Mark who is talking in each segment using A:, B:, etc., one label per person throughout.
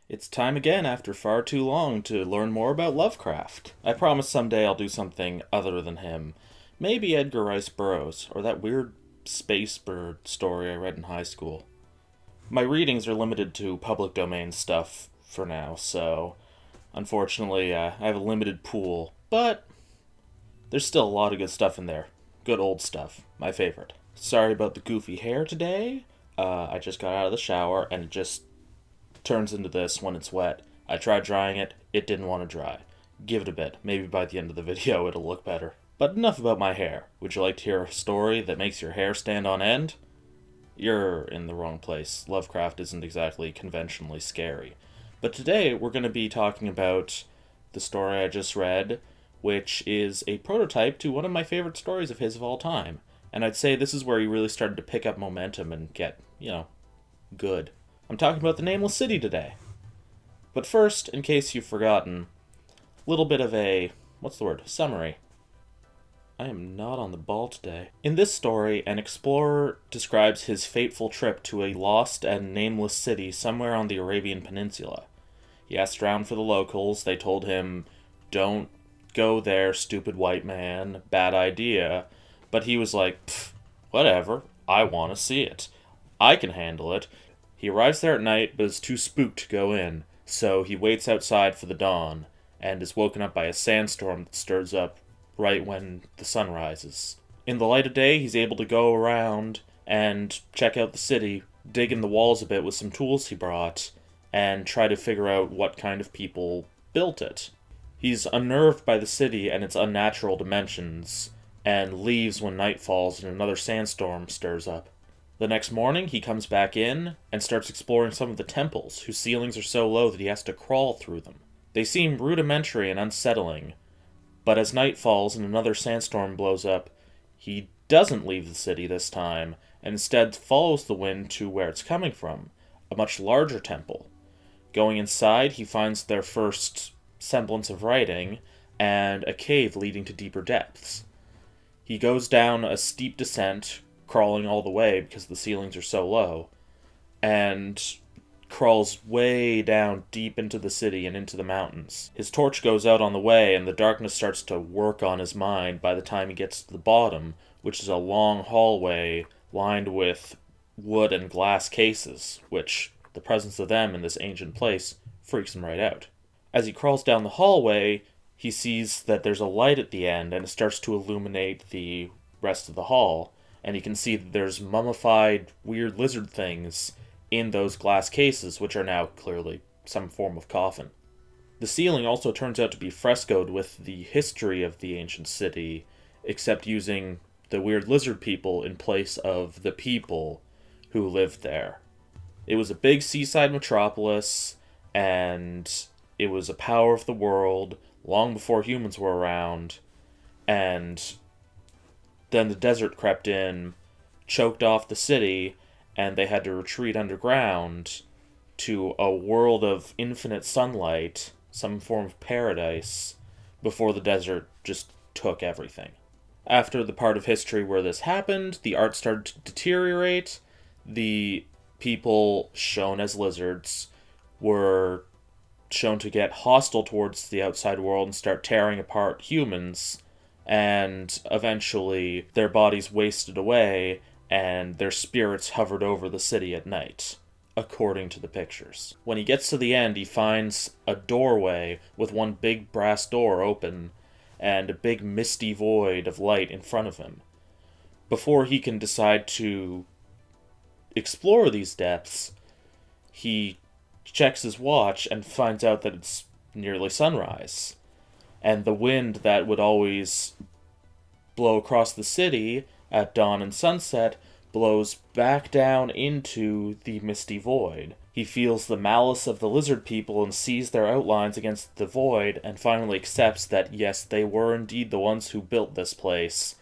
A: It's time again after far too long to learn more about Lovecraft. I promise someday I'll do something other than him. Maybe Edgar Rice Burroughs, or that weird space bird story I read in high school. My readings are limited to public domain stuff for now, so unfortunately I have a limited pool, but there's still a lot of good stuff in there. Good old stuff, my favorite. Sorry about the goofy hair today. I just got out of the shower and it just turns into this when it's wet. I tried drying it, it didn't want to dry. Give it a bit, maybe by the end of the video it'll look better. But enough about my hair. Would you like to hear a story that makes your hair stand on end? You're in the wrong place. Lovecraft isn't exactly conventionally scary. But today we're going to be talking about the story I just read, which is a prototype to one of my favorite stories of his of all time. And I'd say this is where he really started to pick up momentum and get, good. I'm talking about the Nameless City today. But first, in case you've forgotten, a little bit of a, summary. I am not on the ball today. In this story, an explorer describes his fateful trip to a lost and nameless city somewhere on the Arabian Peninsula. He asked around for the locals. They told him, "Don't go there, stupid white man, bad idea." But he was like, whatever, I want to see it. I can handle it. He arrives there at night, but is too spooked to go in, so he waits outside for the dawn, and is woken up by a sandstorm that stirs up right when the sun rises. In the light of day, he's able to go around and check out the city, dig in the walls a bit with some tools he brought, and try to figure out what kind of people built it. He's unnerved by the city and its unnatural dimensions, and leaves when night falls and another sandstorm stirs up. The next morning, he comes back in and starts exploring some of the temples, whose ceilings are so low that he has to crawl through them. They seem rudimentary and unsettling, but as night falls and another sandstorm blows up, he doesn't leave the city this time, and instead follows the wind to where it's coming from, a much larger temple. Going inside, he finds their first semblance of writing, and a cave leading to deeper depths. He goes down a steep descent, crawling all the way because the ceilings are so low, and crawls way down deep into the city and into the mountains. His torch goes out on the way, and the darkness starts to work on his mind by the time he gets to the bottom, which is a long hallway lined with wood and glass cases, which the presence of them in this ancient place freaks him right out. As he crawls down the hallway, he sees that there's a light at the end, and it starts to illuminate the rest of the hall, and he can see that there's mummified, weird lizard things in those glass cases, which are now clearly some form of coffin. The ceiling also turns out to be frescoed with the history of the ancient city, except using the weird lizard people in place of the people who lived there. It was a big seaside metropolis, and it was a power of the world long before humans were around, and then the desert crept in, choked off the city, and they had to retreat underground to a world of infinite sunlight, some form of paradise, before the desert just took everything. After the part of history where this happened, the art started to deteriorate. The people shown as lizards were shown to get hostile towards the outside world and start tearing apart humans, and eventually their bodies wasted away and their spirits hovered over the city at night, according to the pictures. When he gets to the end, he finds a doorway with one big brass door open and a big misty void of light in front of him. Before he can decide to explore these depths, he checks his watch and finds out that it's nearly sunrise. And the wind that would always blow across the city at dawn and sunset blows back down into the misty void. He feels the malice of the lizard people and sees their outlines against the void, and finally accepts that yes, they were indeed the ones who built this place.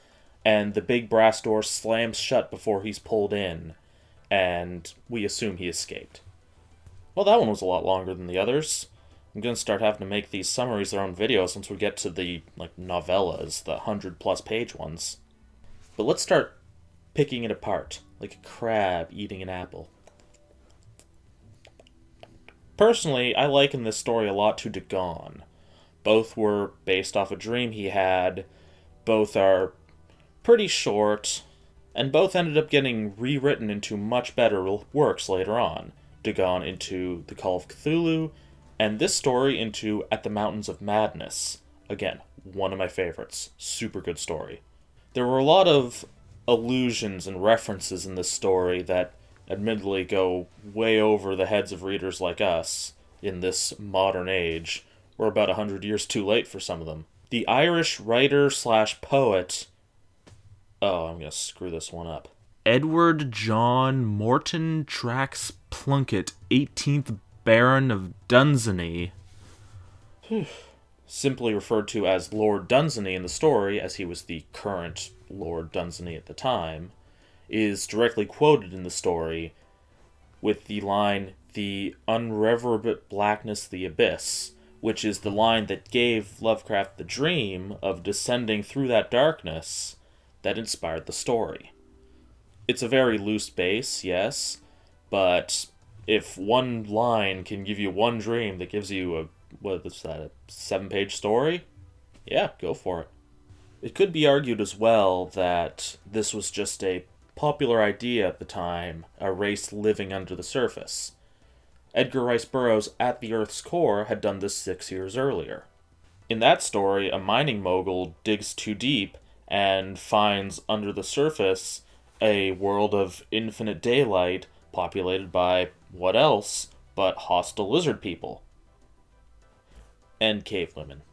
A: And the big brass door slams shut before he's pulled in, and we assume he escaped. Well, that one was a lot longer than the others. I'm going to start having to make these summaries their own videos once we get to the novellas, the 100-plus page ones. But let's start picking it apart, like a crab eating an apple. Personally, I liken this story a lot to Dagon. Both were based off a dream he had, both are pretty short, and both ended up getting rewritten into much better works later on. Dagon into The Call of Cthulhu, and this story into At the Mountains of Madness. Again, one of my favorites. Super good story. There were a lot of allusions and references in this story that admittedly go way over the heads of readers like us in this modern age. We're about 100 years too late for some of them. The Irish writer slash poet... Oh, I'm going to screw this one up. Edward John Morton Trax Plunkett, 18th Baron of Dunsany, simply referred to as Lord Dunsany in the story, as he was the current Lord Dunsany at the time, is directly quoted in the story with the line, "The unreverberate blackness of the abyss," which is the line that gave Lovecraft the dream of descending through that darkness that inspired the story. It's a very loose base, yes, but if one line can give you one dream that gives you a 7-page story? Yeah, go for it. It could be argued as well that this was just a popular idea at the time, a race living under the surface. Edgar Rice Burroughs' At the Earth's Core had done this 6 years earlier. In that story, a mining mogul digs too deep and finds under the surface a world of infinite daylight populated by what else but hostile lizard people. And cave women.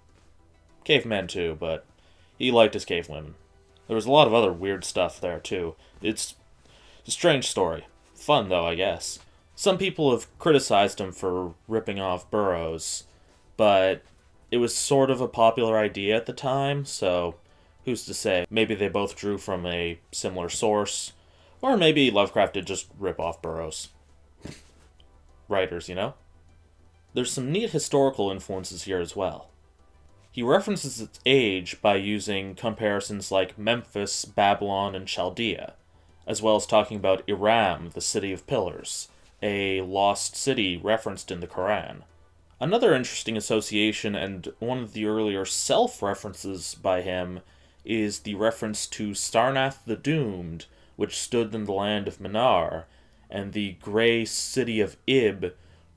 A: Cavemen too, but he liked his cave women. There was a lot of other weird stuff there too. It's a strange story. Fun though, I guess. Some people have criticized him for ripping off Burroughs, but it was sort of a popular idea at the time, so who's to say? Maybe they both drew from a similar source, or maybe Lovecraft did just rip off Burroughs. Writers, you know? There's some neat historical influences here as well. He references its age by using comparisons like Memphis, Babylon, and Chaldea, as well as talking about Iram, the City of Pillars, a lost city referenced in the Quran. Another interesting association, and one of the earlier self-references by him, is the reference to Sarnath the Doomed, which stood in the land of Minar, and the grey city of Ib,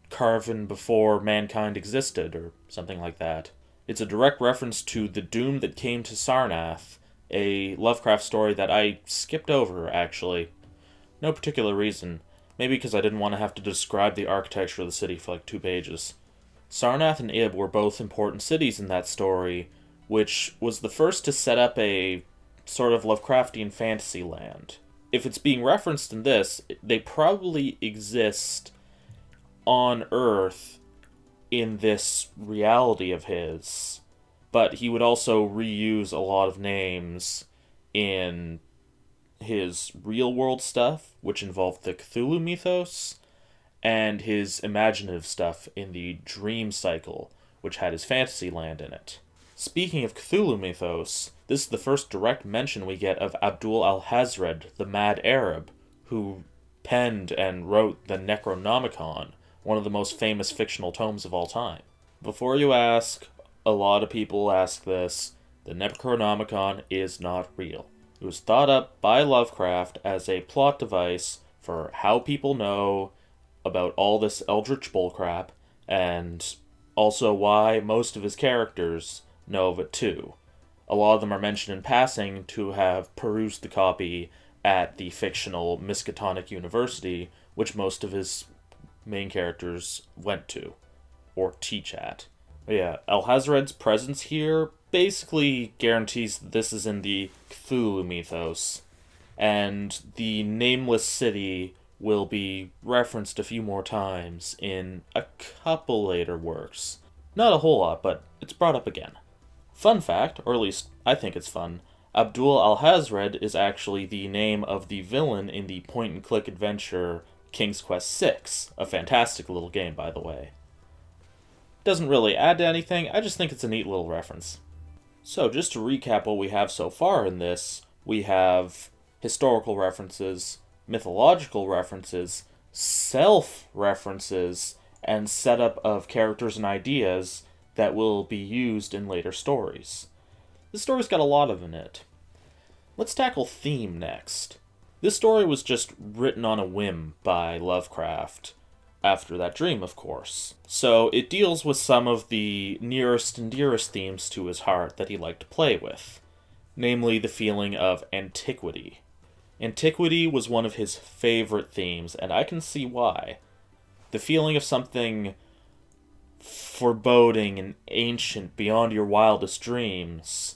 A: carven before mankind existed, or something like that. It's a direct reference to the doom that came to Sarnath, a Lovecraft story that I skipped over, actually. No particular reason. Maybe because I didn't want to have to describe the architecture of the city for like 2 pages. Sarnath and Ib were both important cities in that story, which was the first to set up a sort of Lovecraftian fantasy land. If it's being referenced in this, they probably exist on Earth in this reality of his, but he would also reuse a lot of names in his real-world stuff, which involved the Cthulhu mythos, and his imaginative stuff in the Dream Cycle, which had his fantasy land in it. Speaking of Cthulhu mythos, this is the first direct mention we get of Abdul Alhazred, the Mad Arab, who penned and wrote the Necronomicon, one of the most famous fictional tomes of all time. Before you ask, a lot of people ask this, the Necronomicon is not real. It was thought up by Lovecraft as a plot device for how people know about all this eldritch bullcrap, and also why most of his characters know of it too. A lot of them are mentioned in passing to have perused the copy at the fictional Miskatonic University, which most of his main characters went to, or teach at. But yeah, Alhazred's presence here basically guarantees that this is in the Cthulhu mythos, and the Nameless city will be referenced a few more times in a couple later works. Not a whole lot, but it's brought up again. Fun fact, or at least I think it's fun, Abdul Alhazred is actually the name of the villain in the point-and-click adventure King's Quest VI, a fantastic little game, by the way. Doesn't really add to anything, I just think it's a neat little reference. So, just to recap what we have so far in this, we have historical references, mythological references, self-references, and setup of characters and ideas that will be used in later stories. This story's got a lot of in it. Let's tackle theme next. This story was just written on a whim by Lovecraft, after that dream, of course. So it deals with some of the nearest and dearest themes to his heart that he liked to play with, namely the feeling of antiquity. Antiquity was one of his favorite themes, and I can see why. The feeling of something foreboding and ancient beyond your wildest dreams,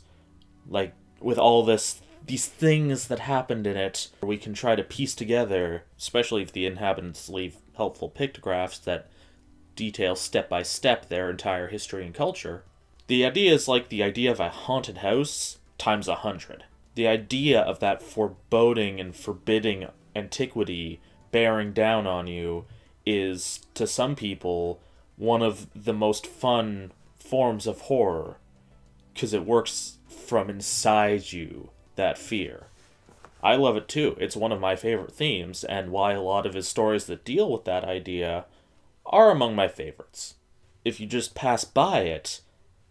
A: like with all these things that happened in it, we can try to piece together, especially if the inhabitants leave helpful pictographs that detail step by step their entire history and culture. The idea is like the idea of a haunted house times 100. The idea of that foreboding and forbidding antiquity bearing down on you is, to some people, one of the most fun forms of horror, because it works from inside you, that fear. I love it too. It's one of my favorite themes, and why a lot of his stories that deal with that idea are among my favorites. If you just pass by it,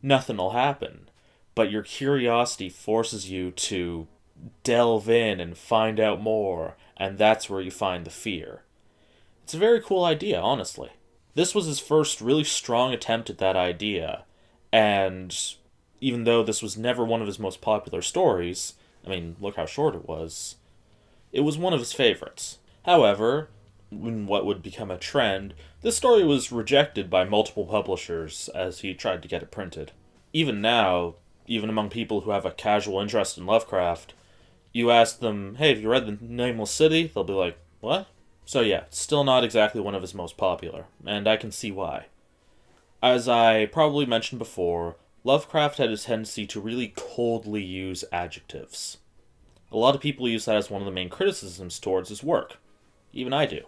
A: nothing will happen, but your curiosity forces you to delve in and find out more, and that's where you find the fear. It's a very cool idea, honestly. This was his first really strong attempt at that idea, and even though this was never one of his most popular stories, I mean, look how short it was one of his favorites. However, in what would become a trend, this story was rejected by multiple publishers as he tried to get it printed. Even now, even among people who have a casual interest in Lovecraft, you ask them, hey, have you read The Nameless City? They'll be like, what? So yeah, still not exactly one of his most popular, and I can see why. As I probably mentioned before, Lovecraft had a tendency to really coldly use adjectives. A lot of people use that as one of the main criticisms towards his work. Even I do.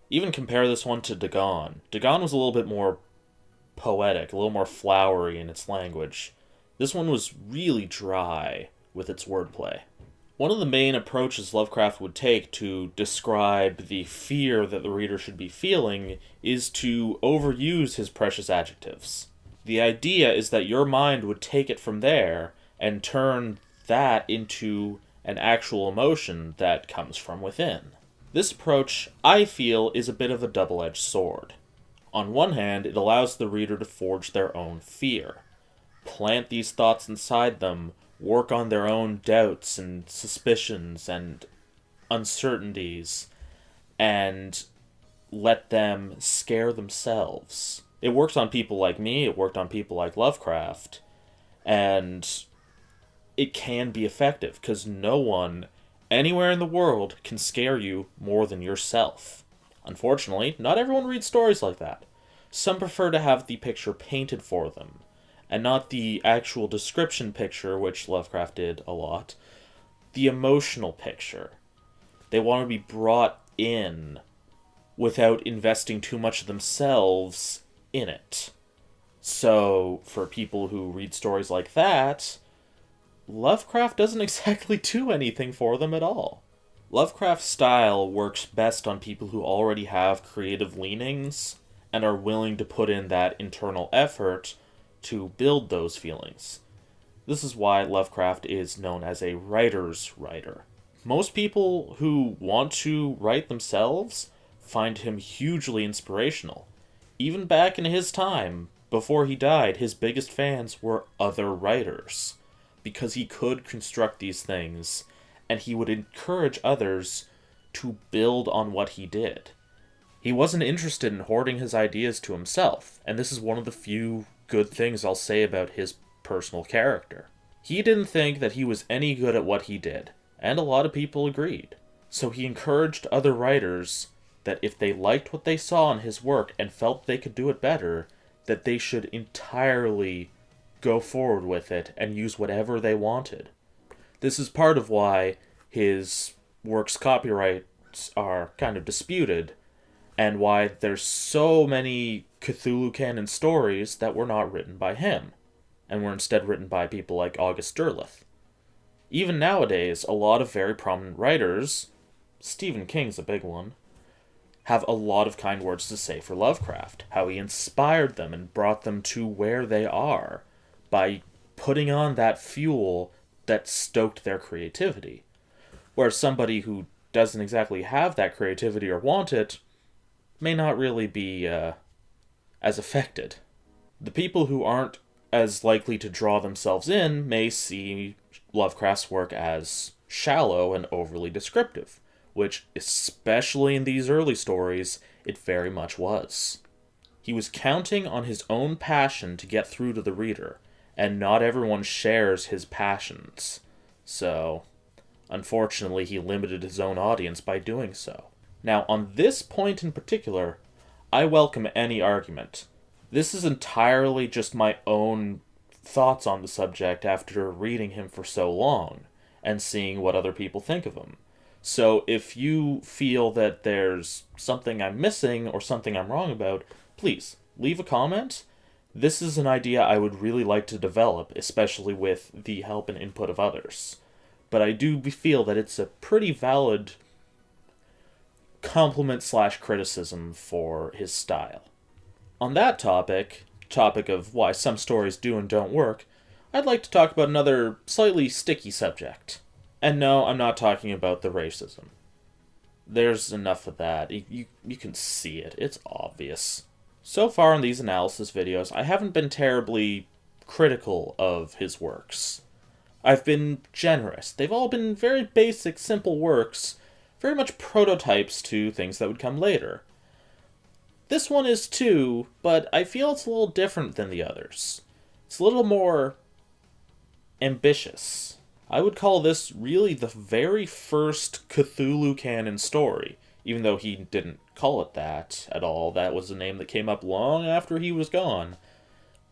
A: Even compare this one to Dagon. Dagon was a little bit more poetic, a little more flowery in its language. This one was really dry with its wordplay. One of the main approaches Lovecraft would take to describe the fear that the reader should be feeling is to overuse his precious adjectives. The idea is that your mind would take it from there and turn that into an actual emotion that comes from within. This approach, I feel, is a bit of a double-edged sword. On one hand, it allows the reader to forge their own fear, plant these thoughts inside them, work on their own doubts and suspicions and uncertainties, and let them scare themselves. It worked on people like me, it worked on people like Lovecraft, and it can be effective, because no one anywhere in the world can scare you more than yourself. Unfortunately, not everyone reads stories like that. Some prefer to have the picture painted for them, and not the actual description picture, which Lovecraft did a lot, the emotional picture. They want to be brought in without investing too much of themselves in it. So, for people who read stories like that, Lovecraft doesn't exactly do anything for them at all. Lovecraft's style works best on people who already have creative leanings and are willing to put in that internal effort to build those feelings. This is why Lovecraft is known as a writer's writer. Most people who want to write themselves find him hugely inspirational. Even back in his time, before he died, his biggest fans were other writers, because he could construct these things, and he would encourage others to build on what he did. He wasn't interested in hoarding his ideas to himself, and this is one of the few good things I'll say about his personal character. He didn't think that he was any good at what he did, and a lot of people agreed. So he encouraged other writers that if they liked what they saw in his work and felt they could do it better, that they should entirely go forward with it and use whatever they wanted. This is part of why his work's copyrights are kind of disputed, and why there's so many Cthulhu canon stories that were not written by him, and were instead written by people like August Derleth. Even nowadays, a lot of very prominent writers, Stephen King's a big one, have a lot of kind words to say for Lovecraft, how he inspired them and brought them to where they are by putting on that fuel that stoked their creativity. Whereas somebody who doesn't exactly have that creativity or want it may not really be as affected. The people who aren't as likely to draw themselves in may see Lovecraft's work as shallow and overly descriptive, which, especially in these early stories, it very much was. He was counting on his own passion to get through to the reader, and not everyone shares his passions. So, unfortunately, he limited his own audience by doing so. Now, on this point in particular, I welcome any argument. This is entirely just my own thoughts on the subject after reading him for so long, and seeing what other people think of him. So if you feel that there's something I'm missing or something I'm wrong about, please leave a comment. This is an idea I would really like to develop, especially with the help and input of others. But I do feel that it's a pretty valid compliment/criticism for his style. On that topic of why some stories do and don't work, I'd like to talk about another slightly sticky subject. And no, I'm not talking about the racism. There's enough of that. You can see it. It's obvious. So far in these analysis videos, I haven't been terribly critical of his works. I've been generous. They've all been very basic, simple works, very much prototypes to things that would come later. This one is too, but I feel it's a little different than the others. It's a little more ambitious. I would call this really the very first Cthulhu canon story, even though he didn't call it that at all. That was a name that came up long after he was gone.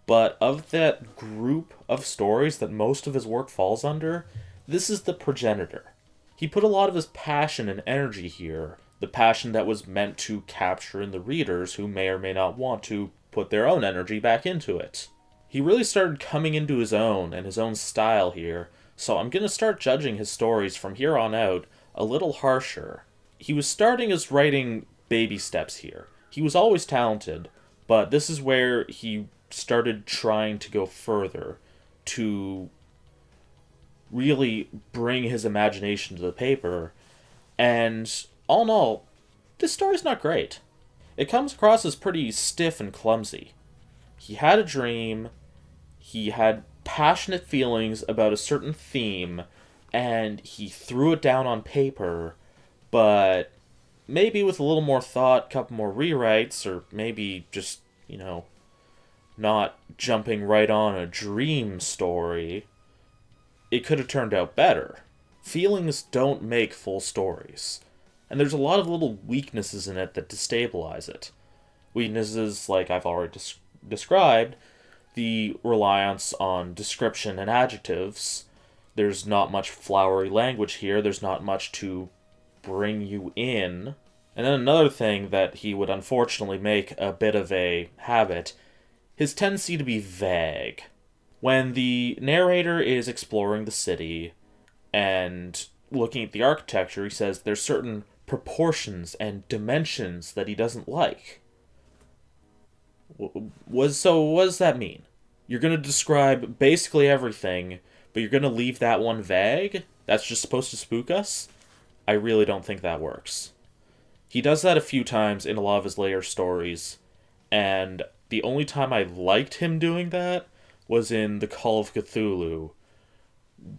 A: But of that group of stories that most of his work falls under, this is the progenitor. He put a lot of his passion and energy here, the passion that was meant to capture in the readers who may or may not want to put their own energy back into it. He really started coming into his own and his own style here, so I'm going to start judging his stories from here on out a little harsher. He was starting as writing baby steps here. He was always talented, but this is where he started trying to go further, to really bring his imagination to the paper, and all in all, this story's not great. It comes across as pretty stiff and clumsy. He had a dream, he had passionate feelings about a certain theme, and he threw it down on paper, but maybe with a little more thought, a couple more rewrites, or maybe just, not jumping right on a dream story, it could have turned out better. Feelings don't make full stories, and there's a lot of little weaknesses in it that destabilize it. Weaknesses like I've already described, the reliance on description and adjectives. There's not much flowery language here, there's not much to bring you in. And then another thing that he would unfortunately make a bit of a habit, his tendency to be vague. When the narrator is exploring the city and looking at the architecture, he says there's certain proportions and dimensions that he doesn't like. So what does that mean? You're going to describe basically everything, but you're going to leave that one vague? That's just supposed to spook us? I really don't think that works. He does that a few times in a lot of his later stories, and the only time I liked him doing that was in The Call of Cthulhu,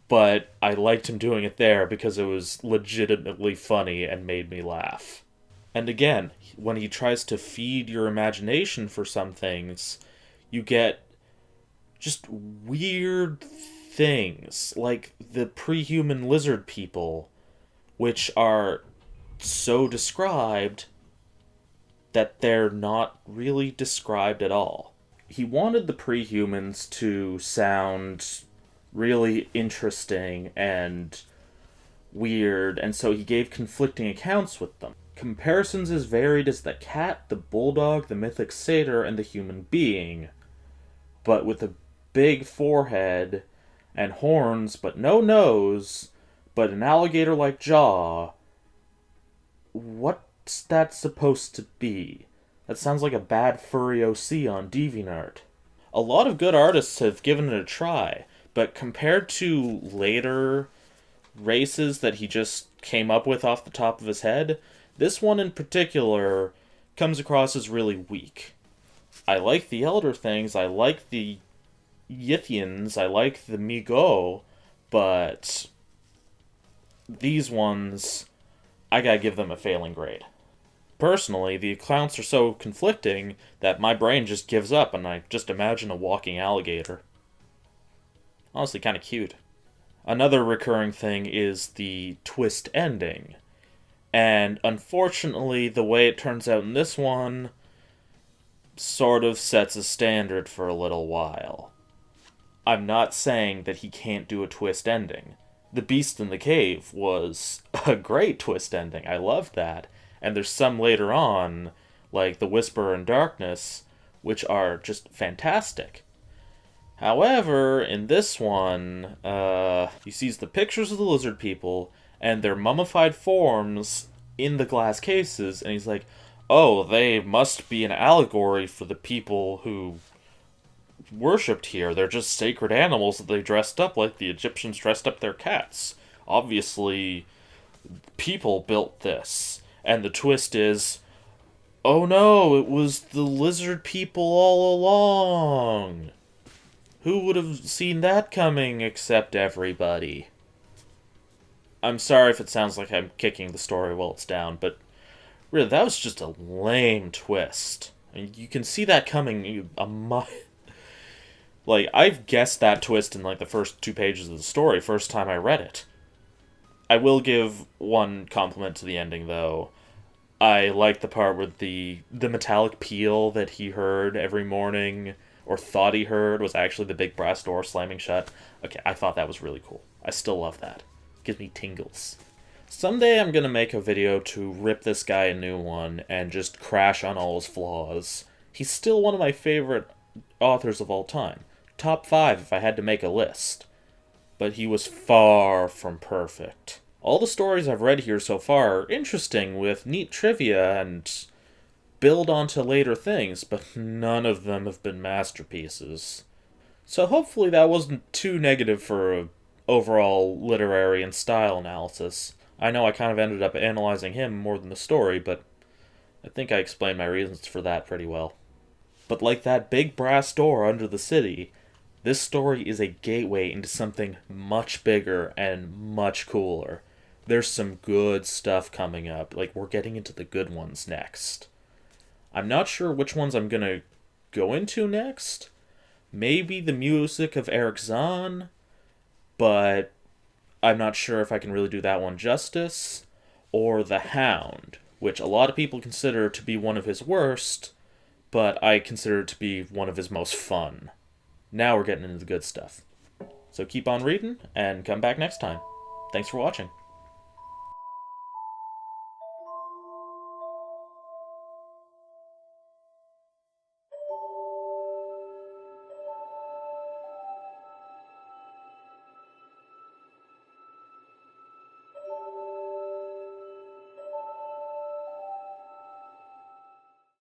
A: but I liked him doing it there because it was legitimately funny and made me laugh. And again, when he tries to feed your imagination for some things, you get just weird things, like the pre-human lizard people, which are so described that they're not really described at all. He wanted the pre-humans to sound really interesting and weird, and so he gave conflicting accounts with them. Comparisons as varied as the cat, the bulldog, the mythic satyr, and the human being, but with a big forehead and horns, but no nose, but an alligator-like jaw. What What's that supposed to be? That sounds like a bad furry OC on DeviantArt. A lot of good artists have given it a try, but compared to later races that he just came up with off the top of his head, this one in particular comes across as really weak. I like the Elder Things, I like the Yithians, I like the Migo, but these ones, I gotta give them a failing grade. Personally, the accounts are so conflicting that my brain just gives up and I just imagine a walking alligator. Honestly, kind of cute. Another recurring thing is the twist ending. And unfortunately, the way it turns out in this one sort of sets a standard for a little while. I'm not saying that he can't do a twist ending. The Beast in the Cave was a great twist ending. I loved that. And there's some later on, like The Whisperer in Darkness, which are just fantastic. However, in this one, he sees the pictures of the lizard people and their mummified forms in the glass cases, and he's like, oh, they must be an allegory for the people who worshipped here. They're just sacred animals that they dressed up like the Egyptians dressed up their cats. Obviously, people built this. And the twist is, oh no, it was the lizard people all along. Who would have seen that coming except everybody? I'm sorry if it sounds like I'm kicking the story while it's down, but really, that was just a lame twist. And you can see that coming a mile. Like, I've guessed that twist in, like, the first 2 pages of the story, first time I read it. I will give one compliment to the ending, though. I like the part with the metallic peal that he heard every morning, or thought he heard, was actually the big brass door slamming shut. Okay, I thought that was really cool. I still love that. It gives me tingles. Someday I'm gonna make a video to rip this guy a new one and just crash on all his flaws. He's still one of my favorite authors of all time. Top 5 if I had to make a list. But he was far from perfect. All the stories I've read here so far are interesting with neat trivia and build onto later things, but none of them have been masterpieces. So hopefully that wasn't too negative for a overall literary and style analysis. I know I kind of ended up analyzing him more than the story, but I think I explained my reasons for that pretty well. But like that big brass door under the city, this story is a gateway into something much bigger and much cooler. There's some good stuff coming up. Like, we're getting into the good ones next. I'm not sure which ones I'm gonna go into next. Maybe the music of Eric Zahn, but I'm not sure if I can really do that one justice. Or The Hound, which a lot of people consider to be one of his worst, but I consider it to be one of his most fun. Now we're getting into the good stuff. So keep on reading, and come back next time. Thanks for watching.